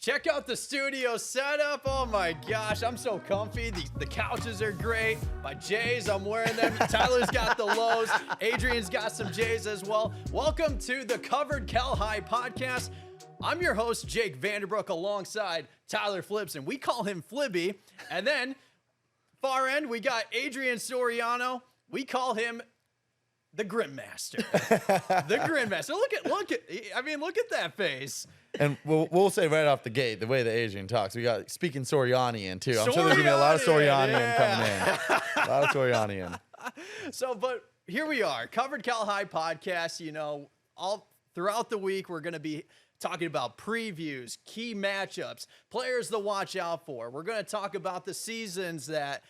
Check out the studio setup. Oh my gosh, I'm so comfy. The couches are great. My J's, I'm wearing them. Tyler's got the lows. Adrian's got some J's as well. Welcome to the Covered Cal High podcast. I'm your host, Jake Vanderbrook, alongside Tyler Flips, and we call him Flibby. And then, far end, we got Adrian Soriano. We call him the Grim Master. The Grim Master. Look at that face. And we'll say right off the gate, the way that Adrian talks, we got speaking Sorianian too. I'm sure there's gonna be a lot of Sorianian coming in. A lot of Sorianian. So, but here we are, Covered Cal High podcast. You know, all throughout the week, we're gonna be talking about previews, key matchups, players to watch out for. We're going to talk about the seasons that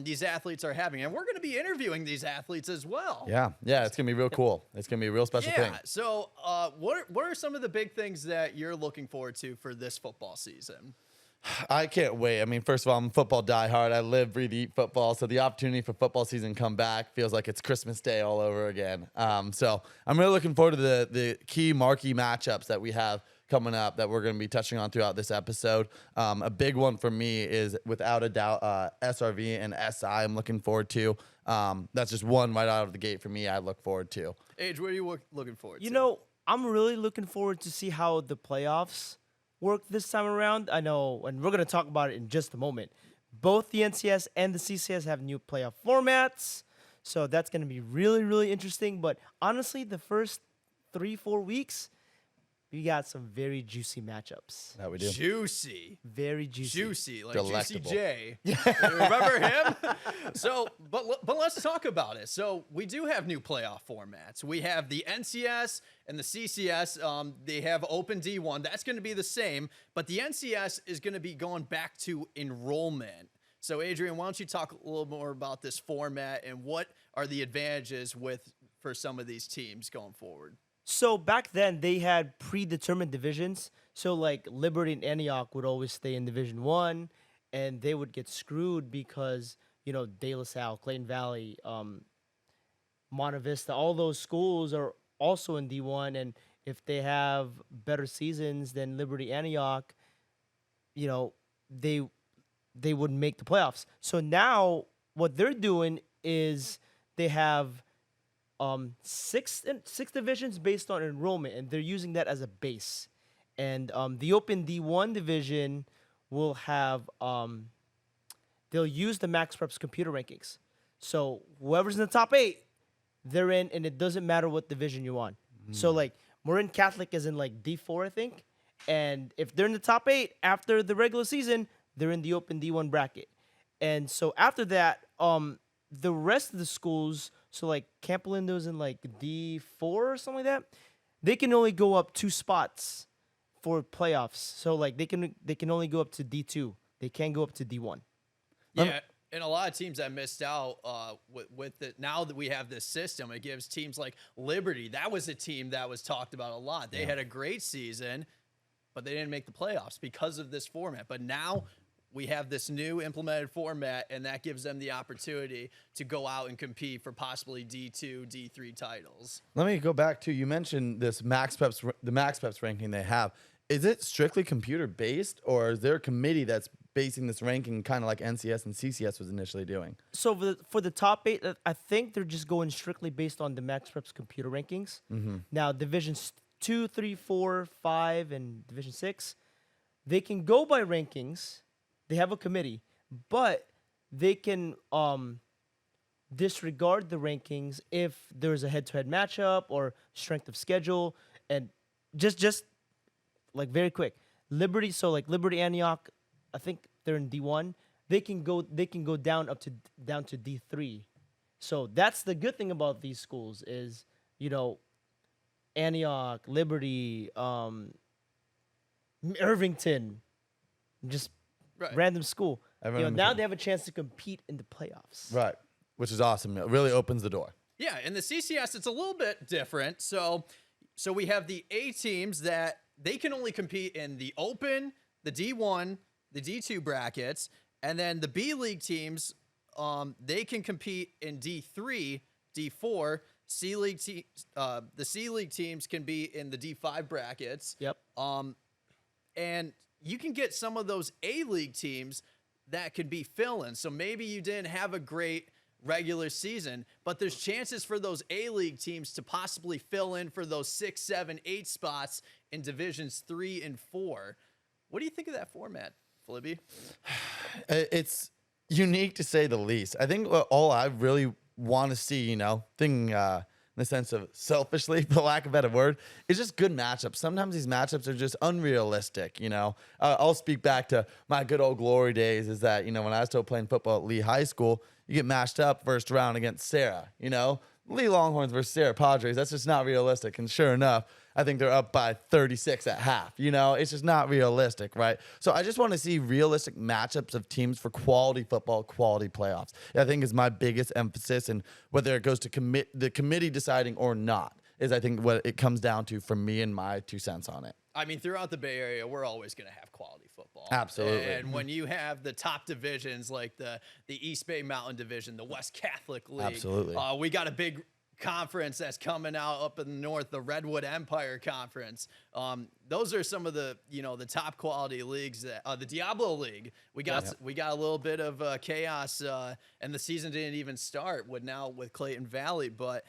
these athletes are having, and we're going to be interviewing these athletes as well. Yeah, it's going to be real cool. It's going to be a real special thing. So what are some of the big things that you're looking forward to for this football season? I can't wait. I mean, first of all, I'm a football diehard. I live, breathe, eat football. So the opportunity for football season come back feels like it's Christmas Day all over again. So I'm really looking forward to the key marquee matchups that we have coming up that we're going to be touching on throughout this episode. A big one for me is without a doubt SRV and SI. I'm looking forward to. That's just one right out of the gate for me. I look forward to. Age, what are you looking forward to? You know, I'm really looking forward to see how the playoffs work this time around. I know, and we're going to talk about it in just a moment. Both the NCS and the CCS have new playoff formats, so that's going to be really, really interesting. But honestly, the first 3-4 weeks, we got some very juicy matchups. That we do. Juicy. Very juicy. Juicy, like Delectable. Juicy J. Remember him? So, but let's talk about it. So we do have new playoff formats. We have the NCS and the CCS. They have Open D1. That's going to be the same, but the NCS is going to be going back to enrollment. So, Adrian, why don't you talk a little more about this format and what are the advantages for some of these teams going forward? So back then, they had predetermined divisions. So like Liberty and Antioch would always stay in Division 1, and they would get screwed because, you know, De La Salle, Clayton Valley, Monte Vista, all those schools are also in D1. And if they have better seasons than Liberty Antioch, you know, they would make the playoffs. So now what they're doing is they have six divisions based on enrollment, and they're using that as a base. And the Open D1 division will have they'll use the Max Preps computer rankings. So whoever's in the top 8, they're in, and it doesn't matter what division you're on. So like Marin Catholic is in like D4, I think, and if they're in the top 8 after the regular season, they're in the Open D1 bracket. And so after that, the rest of the schools, so like Camp Lindo's in like D4 or something like that, they can only go up 2 spots for playoffs. So like they can only go up to D2. They can't go up to D1. Yeah, and a lot of teams that missed out with it. Now that we have this system, it gives teams like Liberty. That was a team that was talked about a lot. They had a great season, but they didn't make the playoffs because of this format. But now we have this new implemented format, and that gives them the opportunity to go out and compete for possibly D2, D3 titles. Let me go back to, you mentioned this the Max Preps ranking they have. Is it strictly computer based, or is there a committee that's basing this ranking kind of like NCS and CCS was initially doing? So for the top 8, I think they're just going strictly based on the Max Preps computer rankings. Now divisions 2, 3, 4, 5, and Division 6, they can go by rankings. They have a committee, but they can disregard the rankings if there's a head-to-head matchup or strength of schedule. And just like very quick, Liberty. So like Liberty Antioch, I think they're in D1. They can go down to D3. So that's the good thing about these schools is, you know, Antioch, Liberty, Irvington, just random school. Now they have a chance to compete in the playoffs. Right, which is awesome. It really opens the door. Yeah, in the CCS, it's a little bit different. So we have the A teams that they can only compete in the Open, the D1, the D2 brackets, and then the B League teams, they can compete in D3, D4. The C League teams can be in the D5 brackets. Yep. And you can get some of those A-League teams that could be fill-ins. So maybe you didn't have a great regular season, but there's chances for those A-League teams to possibly fill in for those 6, 7, 8 spots in divisions 3 and 4. What do you think of that format, Flibby? It's unique to say the least. I think all I really want to see, thinking in the sense of selfishly, for lack of a better word, is just good matchups. Sometimes these matchups are just unrealistic, I'll speak back to my good old glory days is that, when I was still playing football at Lee High School, you get matched up first round against Sarah, Lee Longhorns versus Sarah Padres. That's just not realistic. And sure enough, I think they're up by 36 at half. It's just not realistic, right? So I just want to see realistic matchups of teams for quality football, quality playoffs. I think is my biggest emphasis, and whether it goes to the committee deciding or not is I think what it comes down to for me and my 2 cents on it. I mean, throughout the Bay Area, we're always going to have quality football. Absolutely. And when you have the top divisions like the East Bay Mountain Division, the West Catholic League. Absolutely. We got a big conference that's coming out up in the north, the Redwood Empire Conference. Those are some of the the top quality leagues. The Diablo League, we got a little bit of chaos, and the season didn't even start with Clayton Valley. But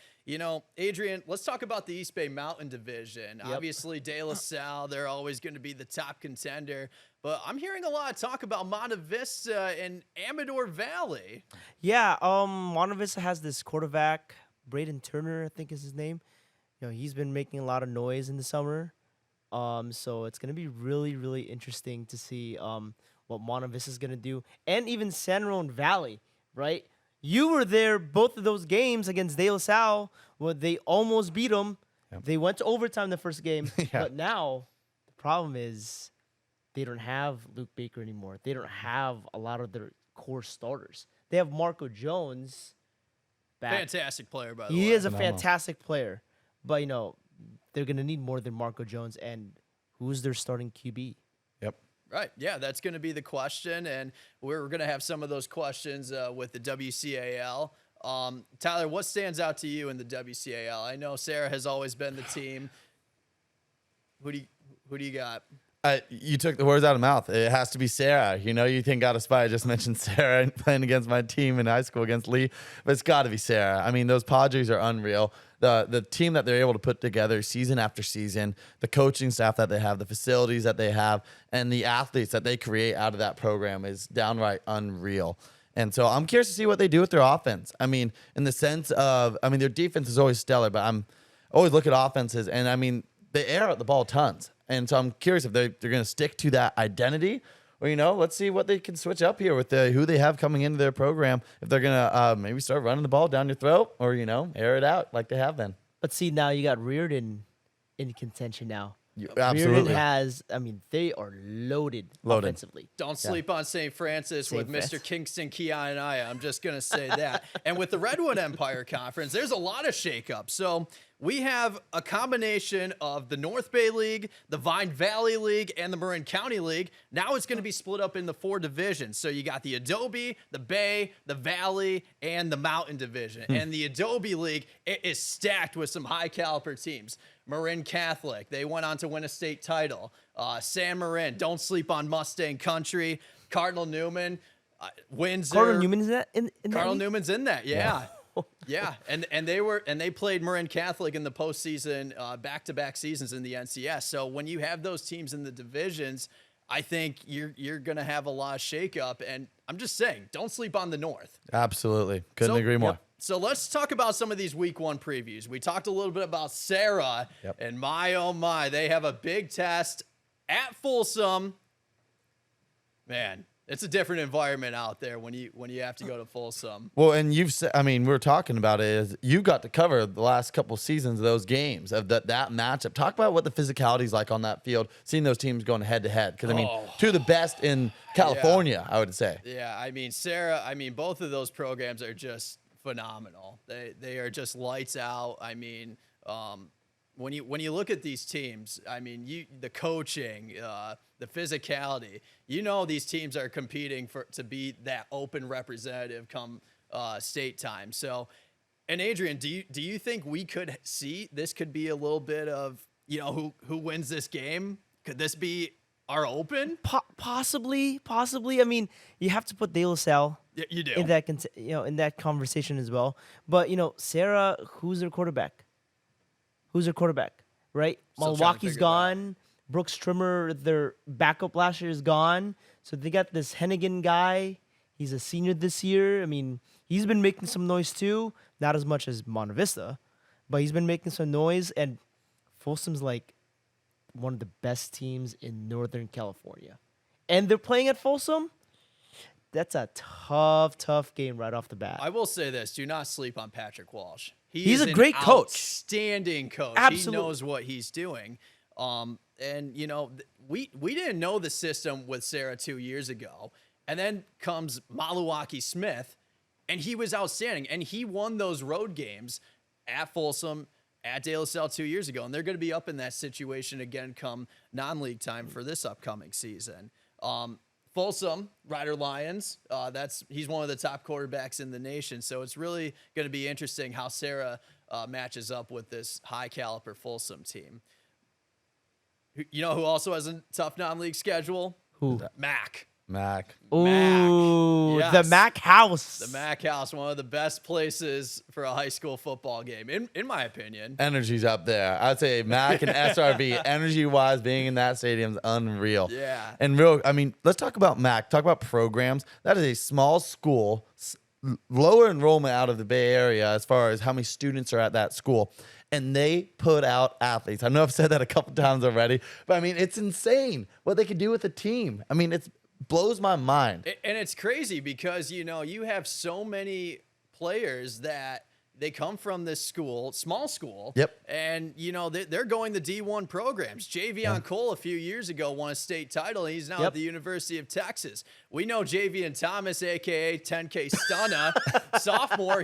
Adrian, let's talk about the East Bay Mountain Division. Obviously, De La Salle, they're always going to be the top contender. But I'm hearing a lot of talk about Monte Vista and Amador Valley. Yeah, Monte Vista has this quarterback, Braden Turner, I think is his name. He's been making a lot of noise in the summer. So it's going to be really, really interesting to see what Monte Vista is going to do. And even San Ramon Valley, right? You were there both of those games against De La Salle where they almost beat them. Yep. They went to overtime the first game. Yeah. But now the problem is they don't have Luke Baker anymore. They don't have a lot of their core starters. They have Marco Jones. Fantastic player, by the way. He is a fantastic player. But, they're going to need more than Marco Jones. And who's their starting QB? Yep. Right. Yeah, that's going to be the question. And we're going to have some of those questions with the WCAL. Tyler, what stands out to you in the WCAL? I know Sarah has always been the team. Who do you got? You took the words out of my mouth. It has to be Sarah. You think out of spite. I just mentioned Sarah playing against my team in high school against Lee, but it's got to be Sarah. I mean, those Padres are unreal. The team that they're able to put together season after season, the coaching staff that they have, the facilities that they have, and the athletes that they create out of that program is downright unreal. And so I'm curious to see what they do with their offense. I mean, in the sense of, their defense is always stellar, but I'm always look at offenses, and they air out the ball tons. And so I'm curious if they're going to stick to that identity or, let's see what they can switch up here with who they have coming into their program. If they're going to maybe start running the ball down your throat or, air it out like they have been. But see, now you got Reardon in contention now. Absolutely. Reardon has, they are loaded offensively. Don't sleep on St. Francis with Mr. Kingston Kianaya. I'm just going to say that. And with the Redwood Empire Conference, there's a lot of shakeup. So we have a combination of the North Bay League, the Vine Valley League, and the Marin County League. Now it's going to be split up into 4 divisions. So you got the Adobe, the Bay, the Valley, and the Mountain Division. And the Adobe League, it is stacked with some high-caliber teams. Marin Catholic, they went on to win a state title. San Marin, don't sleep on Mustang Country. Cardinal Newman, Windsor. Cardinal Newman's in Cardinal Newman's in that, yeah. Yeah, and they played Marin Catholic in the postseason, back-to-back seasons in the NCS. So when you have those teams in the divisions, I think you're going to have a lot of shakeup. And I'm just saying, don't sleep on the North. Absolutely, couldn't agree more. Yep. So let's talk about some of these week 1 previews. We talked a little bit about Sarah, and my, oh my, they have a big test at Folsom. Man, it's a different environment out there when you have to go to Folsom. Well, and you've said, we're talking about it is you got to cover the last couple seasons of those games of that matchup. Talk about what the physicality is like on that field, seeing those teams going head to head. Because two of the best in California, I would say. Yeah, Sarah, both of those programs are just phenomenal. They are just lights out. When you look at these teams, the coaching, the physicality, these teams are competing to be that open representative come state time. So, and Adrian, do you think we could see this could be a little bit of who wins this game? Could this be are open. Possibly. I mean, you have to put De La Salle Yeah, you do. in that in that conversation as well. But Sarah, who's their quarterback? Right? Still trying to Milwaukee's figure that out. gone. Brooks Trimmer, their backup last year, is gone. So they got this Hennigan guy. He's a senior this year. I mean, he's been making some noise too. Not as much as Monte Vista, but he's been making some noise. And Folsom's like one of the best teams in Northern California. And they're playing at Folsom. That's a tough game right off the bat. I will say this: do not sleep on Patrick Walsh. He's is a an great coach. Outstanding coach. Absolutely. He knows what he's doing. And we didn't know the system with Sarah 2 years ago, and then comes Maluaki Smith, and he was outstanding, and he won those road games at Folsom, at De La Salle 2 years ago, and they're going to be up in that situation again come non-league time for this upcoming season. Folsom, Ryder Lions, he's one of the top quarterbacks in the nation, so it's really going to be interesting how Sarah matches up with this high-caliber Folsom team. You know who also has a tough non-league schedule? Who? Mac. Ooh, Yes. the Mac House. The Mac House, one of the best places for a high school football game, in my opinion. Energy's up there. I'd say Mac and SRV, energy-wise, being in that stadium's unreal. Yeah. And let's talk about Mac. Talk about programs. That is a small school, lower enrollment out of the Bay Area as far as how many students are at that school. And they put out athletes. I know I've said that a couple times already, but I mean, it's insane what they could do with a team. I mean, it blows my mind. And it's crazy because, you have so many players that they come from this school, small school. Yep. And, they're going the D1 programs. Javion Cole a few years ago won a state title. And he's now at the University of Texas. We know Javion Thomas, a.k.a. 10K Stunna, sophomore.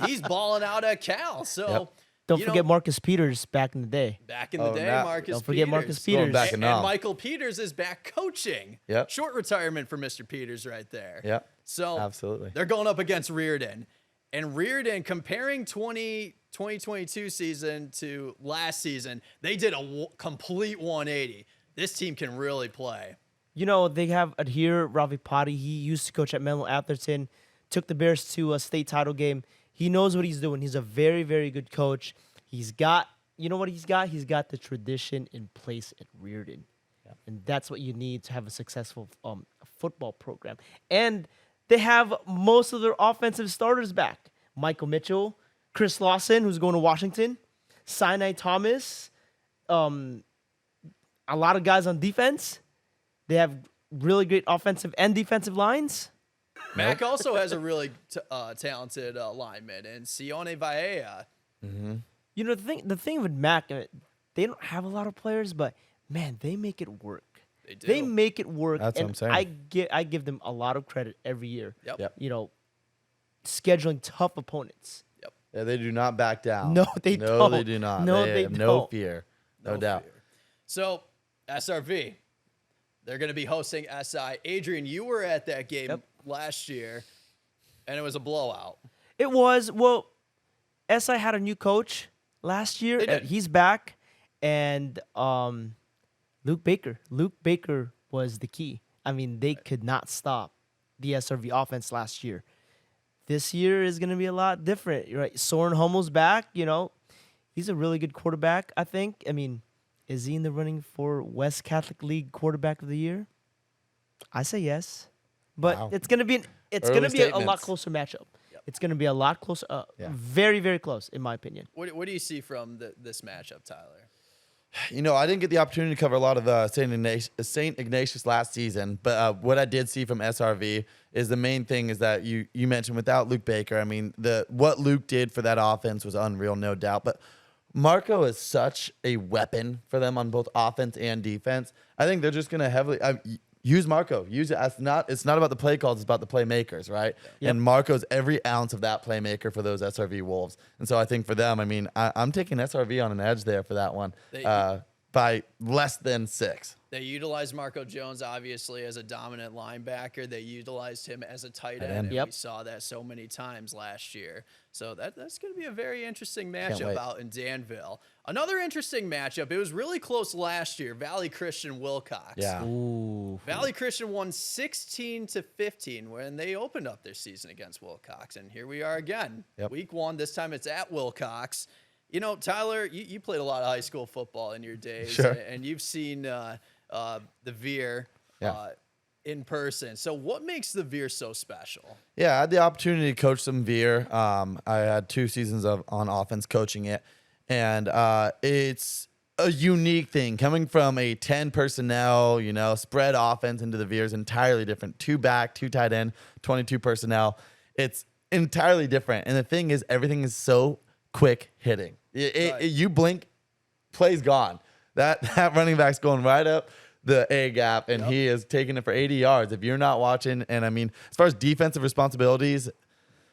He's balling out at Cal. So... Don't forget Marcus Peters back in the day. Back in the day, Marcus Peters. Don't forget Marcus Going Peters. back And enough. Michael Peters is back coaching. Yep. Short retirement for Mr. Peters right there. Yep. So Absolutely. they're going up against Reardon. And Reardon, comparing 2022 season to last season, they did a complete 180. This team can really play. They have Adhere Ravi Patti. He used to coach at Menlo Atherton, took the Bears to a state title game. He knows what he's doing. He's a very, very good coach. He's got, what he's got? He's got the tradition in place at Reardon. Yeah. And that's what you need to have a successful football program. And they have most of their offensive starters back. Michael Mitchell, Chris Lawson, who's going to Washington, Sinai Thomas, a lot of guys on defense. They have really great offensive and defensive lines. Mac also has a really talented lineman, and Sione Vaea. Mm-hmm. The thing with Mac, they don't have a lot of players, but man, they make it work. They do. They make it work. That's what I'm saying. I give them a lot of credit every year. Yep. Scheduling tough opponents. Yep. Yeah, they do not back down. No, they No, don't. they do not. No, they they have no don't. fear. No doubt. fear. So, SRV, they're going to be hosting SI. Adrian, you were at that game last year, and it was a blowout. It was. Well, SI had a new coach last year. They did. He's back, and Luke Baker. Luke Baker was the key. I mean, they could not stop the SRV offense last year. This year is going to be a lot different, right? Soren Hummel's back. He's a really good quarterback, I think. I mean, is he in the running for West Catholic League Quarterback of the Year? I say yes, but Wow. it's going to be a Early lot statements. closer matchup. Yep. It's going to be a lot closer, very, very close, in my opinion. What do you see from this matchup, Tyler? I didn't get the opportunity to cover a lot of St. Ignatius last season, but what I did see from SRV is the main thing is that you mentioned without Luke Baker, I mean, what Luke did for that offense was unreal, no doubt. But Marco is such a weapon for them on both offense and defense. I think they're just going to heavily use Marco. Use it. It's not about the play calls. It's about the playmakers, right? Yep. And Marco's every ounce of that playmaker for those SRV Wolves. And so I think for them, I mean, I'm taking SRV on an edge there for that one by less than 6. They utilized Marco Jones, obviously, as a dominant linebacker. They utilized him as a tight Tight end, end. and Yep. we saw that so many times last year. So that's going to be a very interesting Can't matchup wait. out in Danville. Another interesting matchup. It was really close last year. Valley Christian Willcox. Yeah. Ooh. Valley Christian won 16-15 when they opened up their season against Willcox, and here we are again. Yep. Week 1. This time it's at Willcox. You know, Tyler, you played a lot of high school football in your days, Sure. and you've seen the Veer Yeah. in person. So what makes the Veer so special? Yeah, I had the opportunity to coach some Veer. I had 2 seasons on offense coaching it, and it's a unique thing coming from a 10 personnel, spread offense into the Veer is entirely different. 2 back, 2 tight end, 22 personnel. It's entirely different, and the thing is, everything is so quick hitting. Right. You blink, play's gone. That running back's going right up the A gap, and he is taking it for 80 yards. If you're not watching, and I mean, as far as defensive responsibilities,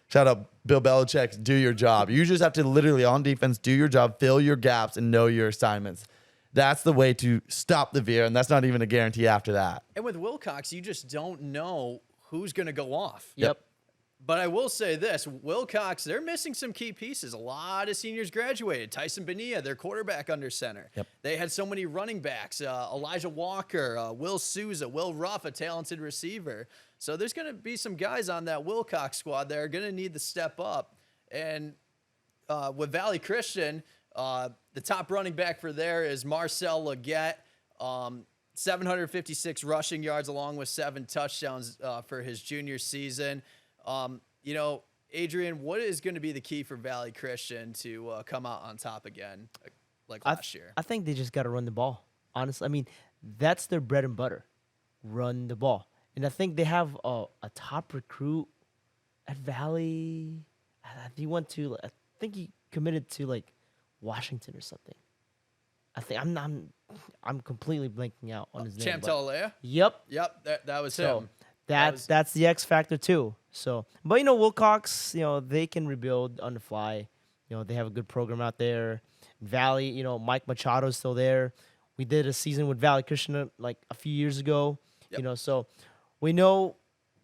shout out Bill Belichick's do your job. You just have to literally on defense do your job, fill your gaps, and know your assignments. That's the way to stop the Veer, and that's not even a guarantee after that. And with Willcox, you just don't know who's going to go off. Yep. But I will say this, Willcox, they're missing some key pieces. A lot of seniors graduated. Tyson Bonilla, their quarterback under center. Yep. They had so many running backs. Elijah Walker, Will Souza, Will Ruff, a talented receiver. So there's going to be some guys on that Willcox squad that are going to need to step up. And with Valley Christian, the top running back for there is Marcel Leggett. 756 rushing yards along with 7 touchdowns for his junior season. Adrian, what is going to be the key for Valley Christian to come out on top again, like last year? I think they just got to run the ball. Honestly, I mean, that's their bread and butter. Run the ball. And I think they have a top recruit at Valley. I think he committed to like Washington or something. I think I'm completely blanking out on his name. Champ but- Talalea? Yep. Yep, that was So him. that's the X factor too. So, but Willcox, they can rebuild on the fly. They have a good program out there. Valley, Mike Machado's still there. We did a season with Valley Christian like a few years ago. Yep. So we know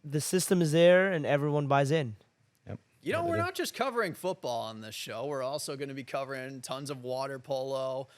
the system is there and everyone buys in. Yep. We're not just covering football on this show. We're also going to be covering tons of water polo,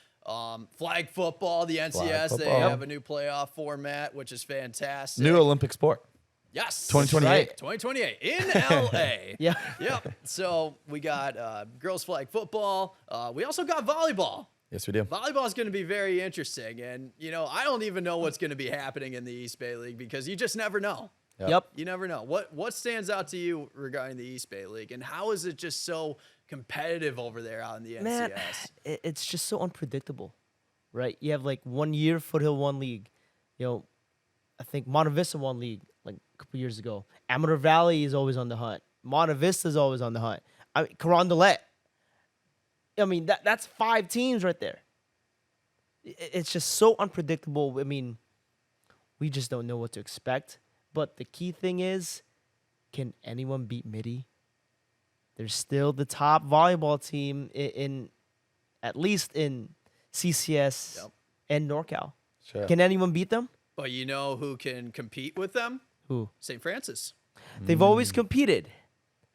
flag football, the NCS. They football. have a new playoff format, which is fantastic. New Olympic sport. Yes. 2028. 2028 in LA. Yeah. Yep. So we got girls flag football. We also got volleyball. Yes, we do. Volleyball is going to be very interesting. And, I don't even know what's going to be happening in the East Bay League because you just never know. Yep. You never know. What stands out to you regarding the East Bay League, and how is it just so competitive over there out in the NCS? Man, it's just so unpredictable, right? You have like 1 year Foothill won league. I think Monte Vista won league like a couple years ago. Amador Valley is always on the hunt. Monte Vista is always on the hunt. Carondelet. I mean, that's 5 teams right there. It's just so unpredictable. I mean, we just don't know what to expect. But the key thing is, can anyone beat Midi? They're still the top volleyball team in at least in CCS and NorCal. Sure. Can anyone beat them? But you know who can compete with them? Who? St. Francis. They've always competed.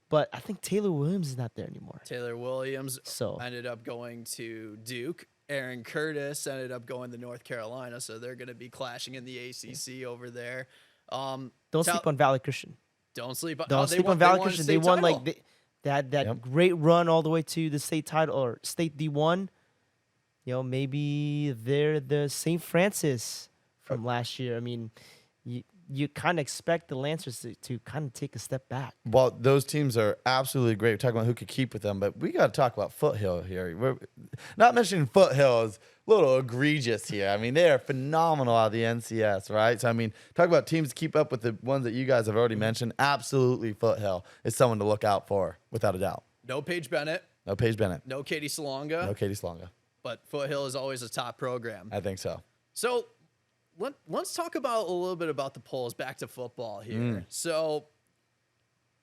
But I think Taylor Williams is not there anymore. Taylor Williams So- ended up going to Duke. Aaron Curtis ended up going to North Carolina, so they're going to be clashing in the ACC over there. Don't sleep on Valley Christian. Don't sleep on. Don't sleep on Valley Christian. They won like they had that Yep. great run all the way to the state title or state D1. Maybe they're the St. Francis from last year. I mean, you kind of expect the Lancers to kind of take a step back. Well, those teams are absolutely great. We're talking about who could keep with them, but we got to talk about Foothill here. We're not mentioning Foothill is a little egregious here. I mean, they are phenomenal out of the NCS, right? So, I mean, talk about teams to keep up with the ones that you guys have already mentioned. Absolutely, Foothill is someone to look out for, without a doubt. No Paige Bennett, No Paige Bennett. no Katie Salonga, No Katie Slonga. but Foothill is always a top program. I think so. So let's talk about a little bit about the polls. Back to football here. So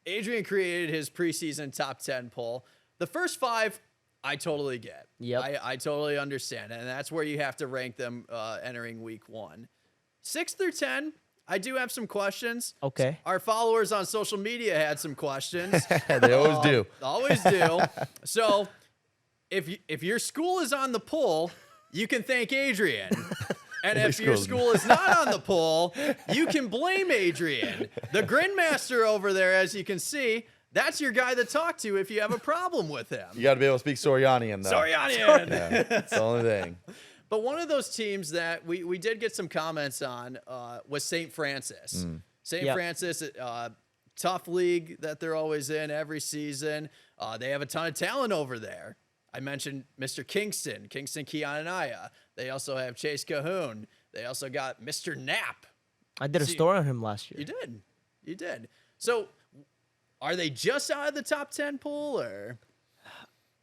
Adrian created his preseason top 10 poll. The first 5, I totally get. Yep. I totally understand. And that's where you have to rank them entering week 1. 6 through 10, I do have some questions. Okay. Our followers on social media had some questions. They always do. Always do. So if your school is on the poll, you can thank Adrian. And if your school is not on the poll, you can blame Adrian. The Grindmaster over there, as you can see, that's your guy to talk to if you have a problem with him. You got to be able to speak Sorianian, though. Sorianian. Yeah, that's the only thing. But one of those teams that we did get some comments on was St. Francis. St. Francis, tough league that they're always in every season. They have a ton of talent over there. I mentioned Mr. Kingston Kianaya. They also have Chase Cahoon. They also got Mr. Knapp. I did a story on him last year. You did. So are they just out of the top 10 pool or?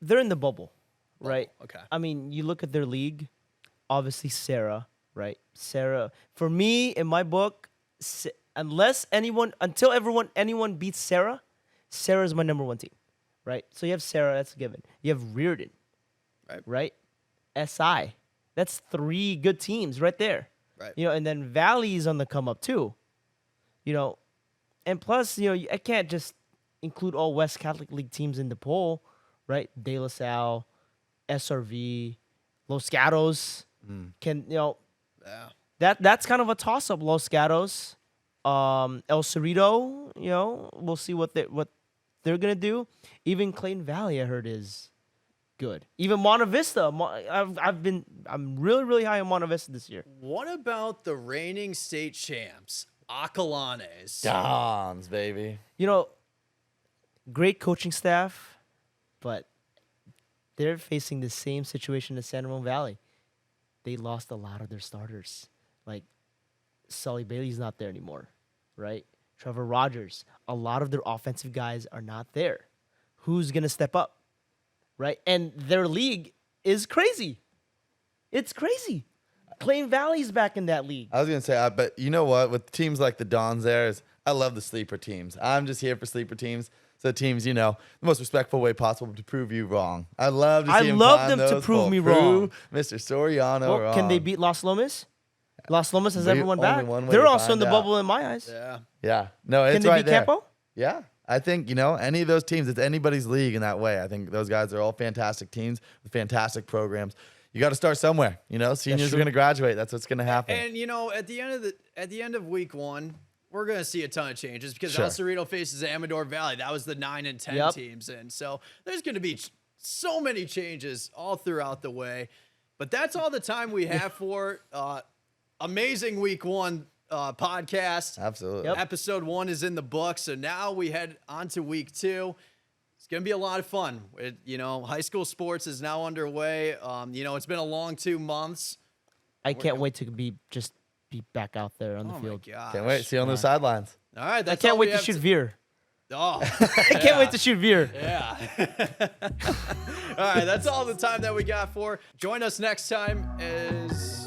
They're in the bubble, right? Okay. I mean, you look at their league, obviously Sarah, right? Sarah, for me, in my book, until anyone beats Sarah, Sarah's my number one team, right? So you have Sarah, that's a given. You have Reardon, right? SI, that's 3 good teams right there. Right. And then Valley's on the come up too, and plus, I can't just include all West Catholic League teams in the poll, right? De La Salle, SRV, Los Gatos that's kind of a toss up. Los Gatos, El Cerrito, we'll see what they're gonna do. Even Clayton Valley, I heard, is good. Even Monte Vista, I'm really, really high on Monte Vista this year. What about the reigning state champs, Acalanes? Dons, baby. Great coaching staff, but they're facing the same situation as San Ramon Valley. They lost a lot of their starters. Like, Sully Bailey's not there anymore, right? Trevor Rogers. A lot of their offensive guys are not there. Who's going to step up, right? And their league is crazy. It's crazy. Clayton Valley's back in that league. I was going to say, but you know what? With teams like the Dons I love the sleeper teams. I'm just here for sleeper teams. So teams, the most respectful way possible to prove you wrong. I love to see them to prove me wrong. Mr. Soriano wrong. Can they beat Los Lomas? Los Lomas has everyone back. One way They're to also in find the out. bubble in my eyes. Yeah. No, it's Can they right beat there. Campo? Yeah. I think, any of those teams, it's anybody's league in that way. I think those guys are all fantastic teams with fantastic programs. You got to start somewhere. Seniors are going to graduate. That's what's going to happen. And at the end of week 1, we're going to see a ton of changes because Sure. El Cerrito faces Amador Valley. That was the 9 and 10 teams. And so there's going to be so many changes all throughout the way. But that's all the time we have for amazing week 1 podcast. Absolutely. Episode 1 is in the book. So now we head on to week 2. It's going to be a lot of fun. High school sports is now underway. It's been a long 2 months. I can't wait to be back out there on the field. Oh my gosh. Can't wait. See you on the sidelines. All right. I can't wait to shoot veer. Oh, I can't wait to shoot veer. Yeah. All right. That's all the time that we got for. Join us next time as